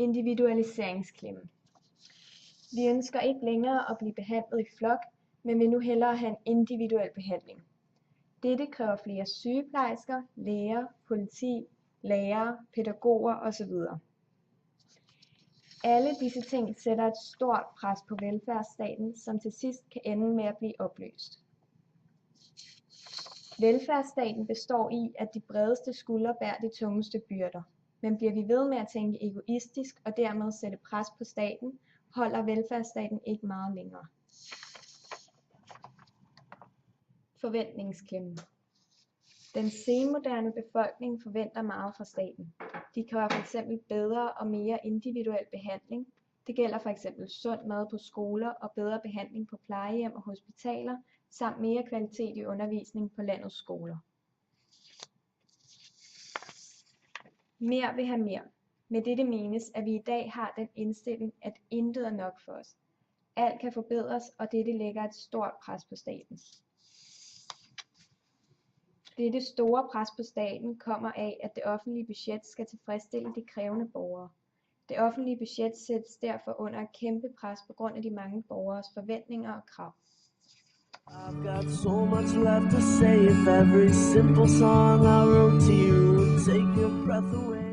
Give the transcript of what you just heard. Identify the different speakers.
Speaker 1: Individualiseringsklemme. Vi ønsker ikke længere at blive behandlet i flok, men vil nu hellere have en individuel behandling. Dette kræver flere sygeplejersker, læger, politi, lærere, pædagoger osv. Alle disse ting sætter et stort pres på velfærdsstaten, som til sidst kan ende med at blive opløst. Velfærdsstaten består i, at de bredeste skuldre bærer de tungeste byrder. Men bliver vi ved med at tænke egoistisk og dermed sætte pres på staten, holder velfærdsstaten ikke meget længere. Forventningsklemme. Den senmoderne befolkning forventer meget fra staten. De kræver f.eks. bedre og mere individuel behandling. Det gælder f.eks. sund mad på skoler og bedre behandling på plejehjem og hospitaler, samt mere kvalitet i undervisning på landets skoler. Mere vil have mere. Med dette menes, at vi i dag har den indstilling, at intet er nok for os. Alt kan forbedres, og dette lægger et stort pres på staten. Dette store pres på staten kommer af, at det offentlige budget skal tilfredsstille de krævende borgere. Det offentlige budget sættes derfor under et kæmpe pres på grund af de mange borgeres forventninger og krav.
Speaker 2: I've got so much left to say if every simple song I wrote to you would take your breath away.